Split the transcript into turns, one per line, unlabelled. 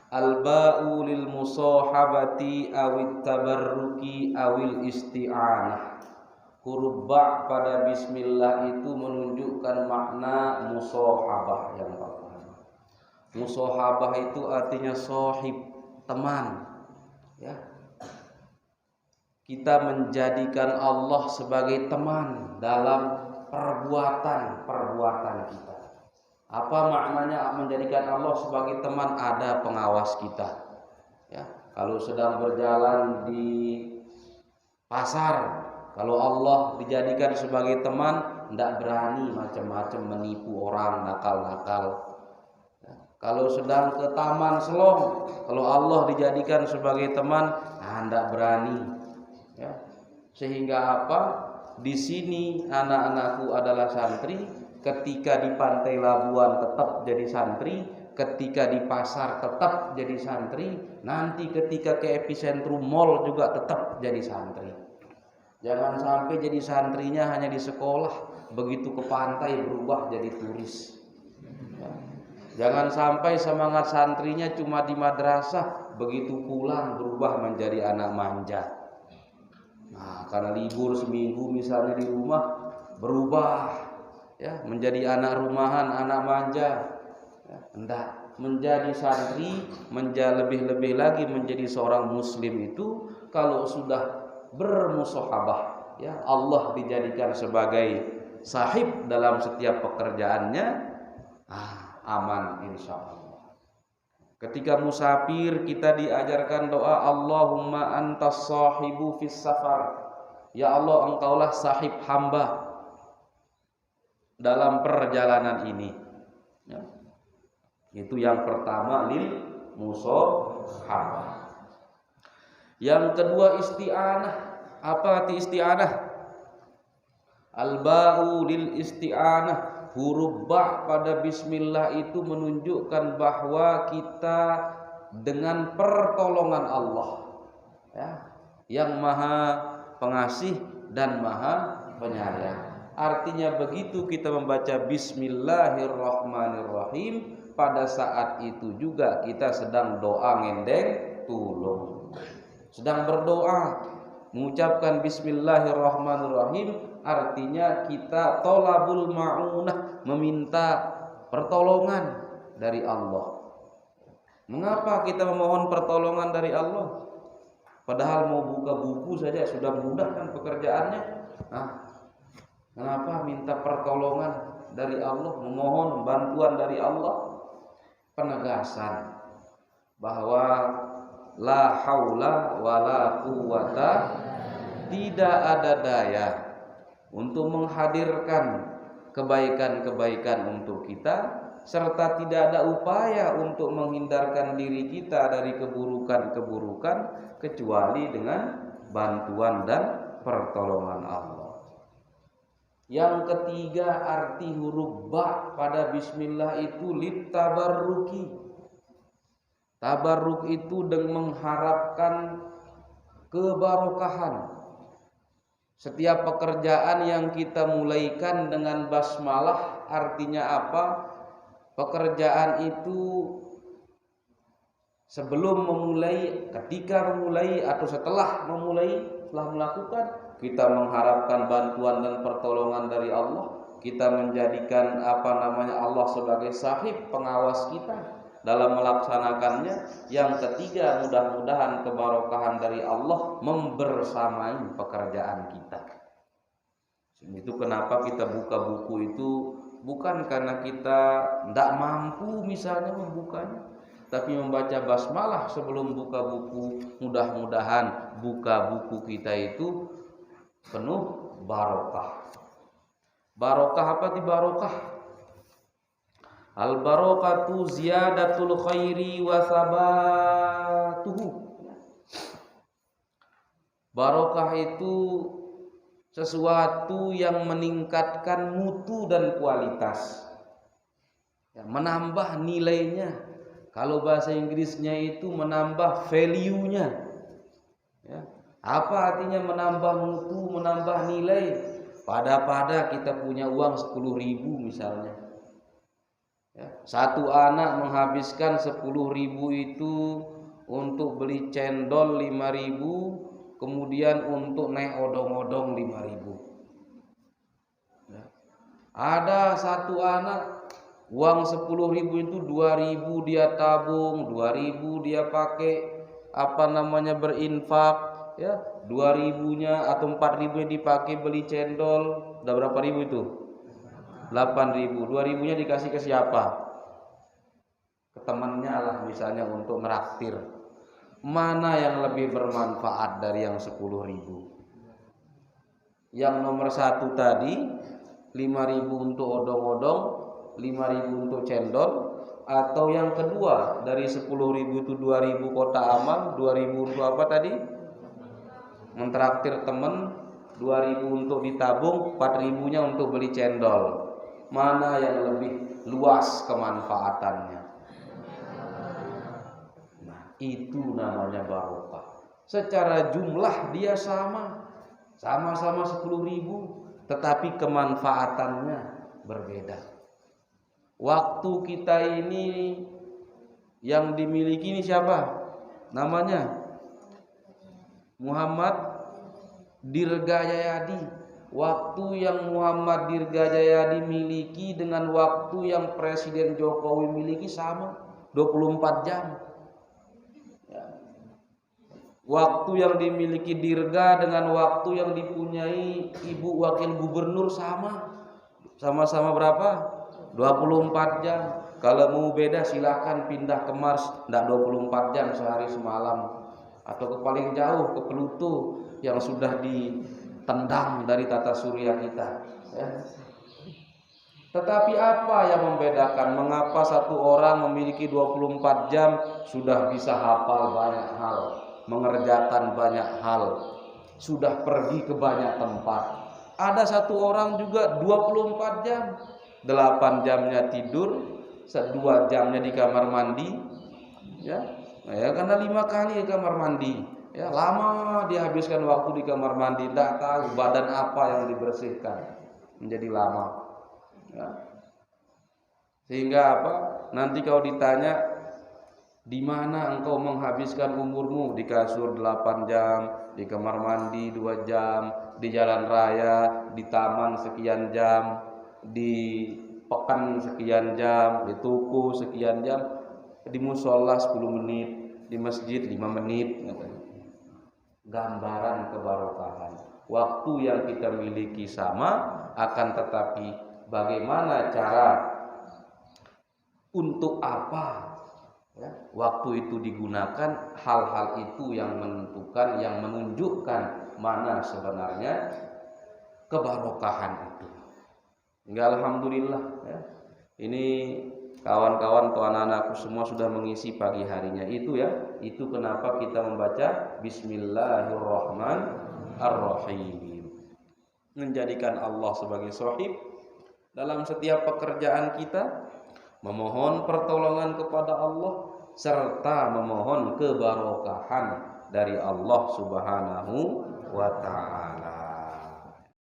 Al-ba'u lil musahabati awit tabarruki awil isti'anah. Huruf ba pada bismillah itu menunjukkan makna musahabah yang pertama. Musahabah itu artinya sahib, teman. Ya. Kita menjadikan Allah sebagai teman dalam perbuatan kita. Apa maknanya menjadikan Allah sebagai teman? Ada pengawas kita. Ya, kalau sedang berjalan di pasar, kalau Allah dijadikan sebagai teman, tidak berani macam-macam menipu orang nakal-nakal. Ya, kalau sedang ke taman selong, kalau Allah dijadikan sebagai teman, tidak berani. Ya. Sehingga apa? Di sini anak-anakku adalah santri. Ketika di Pantai Labuan tetap jadi santri, ketika di pasar tetap jadi santri, nanti ketika ke epicentrum mall juga tetap jadi santri. Jangan sampai jadi santrinya hanya di sekolah, begitu ke pantai berubah jadi turis. Ya. Jangan sampai semangat santrinya cuma di madrasah, begitu pulang berubah menjadi anak manja. Nah, karena libur seminggu misalnya di rumah berubah ya menjadi anak rumahan, anak manja. Ya, enggak, menjadi santri, lebih-lebih lagi menjadi seorang muslim itu kalau sudah bermusahabah, ya Allah dijadikan sebagai sahib dalam setiap pekerjaannya, aman insyaallah. Ketika musafir kita diajarkan doa Allahumma antas sahibu fis safar. Ya Allah, engkaulah sahib hamba dalam perjalanan ini. Ya. Itu yang pertama, lil musahabah. Yang kedua isti'anah. Apa arti isti'anah? Al-ba'u lil isti'anah. Huruf ba pada bismillah itu menunjukkan bahwa kita dengan pertolongan Allah, ya, yang maha pengasih dan maha penyayang. Artinya begitu kita membaca bismillahirrahmanirrahim, pada saat itu juga kita sedang doa ngendeng tulung, sedang berdoa mengucapkan bismillahirrahmanirrahim. Artinya kita tolabul ma'unah, meminta pertolongan dari Allah. Mengapa kita memohon pertolongan dari Allah? Padahal mau buka buku saja sudah mudah kan pekerjaannya. Kenapa minta pertolongan dari Allah, memohon bantuan dari Allah? Penegasan bahwa la haula wala quwwata, tidak ada daya untuk menghadirkan kebaikan-kebaikan untuk kita, serta tidak ada upaya untuk menghindarkan diri kita dari keburukan-keburukan kecuali dengan bantuan dan pertolongan Allah. Yang ketiga, arti huruf ba pada bismillah itu lit tabarruki. Tabarruk itu dengan mengharapkan kebarokahan. Setiap pekerjaan yang kita mulaikan dengan basmalah artinya apa? Pekerjaan itu sebelum memulai, ketika memulai atau setelah memulai, setelah melakukan, kita mengharapkan bantuan dan pertolongan dari Allah. Kita menjadikan Allah sebagai sahib, pengawas kita dalam melaksanakannya. Yang ketiga, mudah-mudahan kebarokahan dari Allah membersamai pekerjaan kita. Itu kenapa kita buka buku itu bukan karena kita tidak mampu misalnya membukanya, tapi membaca basmalah sebelum buka buku. Mudah-mudahan buka buku kita itu penuh barokah. Barokah apa di barokah? Al barokatu ziyadatul khairi wa sabatuhu. Barokah itu sesuatu yang meningkatkan mutu dan kualitas, ya, menambah nilainya. Kalau bahasa Inggrisnya itu menambah value-nya, ya. Apa artinya menambah mutu, menambah nilai? Pada kita punya uang 10.000 misalnya, ya, Satu anak menghabiskan 10.000 itu untuk beli cendol 5.000, kemudian untuk naik odong-odong 5.000. Ya. Ada satu anak uang 10.000 itu 2.000 dia tabung, 2.000 dia pakai berinfak, ya. 2.000-nya atau 4.000-nya dipakai beli cendol. Udah berapa ribu itu? 8.000. 2.000-nya dikasih ke siapa? Ke temannya lah misalnya untuk ngeraktir. Mana yang lebih bermanfaat dari yang 10.000? Yang nomor satu tadi 5.000 untuk odong-odong, 5.000 untuk cendol, atau yang kedua dari 10.000 itu 2.000 kota amal, 2.000 untuk apa tadi? Mentraktir teman, 2.000 untuk ditabung, 4.000-nya untuk beli cendol. Mana yang lebih luas kemanfaatannya? Nah, itu namanya barokah. Secara jumlah dia sama-sama 10.000, tetapi kemanfaatannya berbeda. Waktu kita ini yang dimiliki ini siapa? Namanya Muhammad Dirgajayadi. Waktu yang Muhammad Dirgajayadi miliki dengan waktu yang Presiden Jokowi miliki sama, 24 jam. Ya. Waktu yang dimiliki Dirga dengan waktu yang dipunyai Ibu Wakil Gubernur sama-sama berapa? 24 jam. Kalau mau beda silakan pindah ke Mars, enggak 24 jam sehari semalam. Atau ke paling jauh ke Pluto yang sudah ditendang dari tata surya kita, ya. Tetapi apa yang membedakan? Mengapa satu orang memiliki 24 jam sudah bisa hafal banyak hal, mengerjakan banyak hal, sudah pergi ke banyak tempat. Ada satu orang juga 24 jam, 8 jamnya tidur, 2 jamnya di kamar mandi, ya. Nah, ya, karena 5 kali di kamar mandi, ya, lama dihabiskan waktu di kamar mandi, tidak tahu badan apa yang dibersihkan menjadi lama, ya. Sehingga apa? Nanti kalau ditanya di mana engkau menghabiskan umurmu, di kasur 8 jam, di kamar mandi 2 jam, di jalan raya, di taman sekian jam, di pekan sekian jam, di toko sekian jam, di musola 10 menit, di masjid 5 menit. Gambaran kebarokahan. Waktu yang kita miliki sama, akan tetapi bagaimana cara, untuk apa, ya, waktu itu digunakan, hal-hal itu yang menentukan, yang menunjukkan mana sebenarnya kebarokahan itu. Hingga alhamdulillah, ya, ini kawan-kawan atau anak-anakku semua sudah mengisi pagi harinya itu, ya. Itu kenapa kita membaca Bismillahirrahmanirrahim. Menjadikan Allah sebagai sahib dalam setiap pekerjaan kita, memohon pertolongan kepada Allah serta memohon kebarokahan dari Allah Subhanahu wa ta'ala.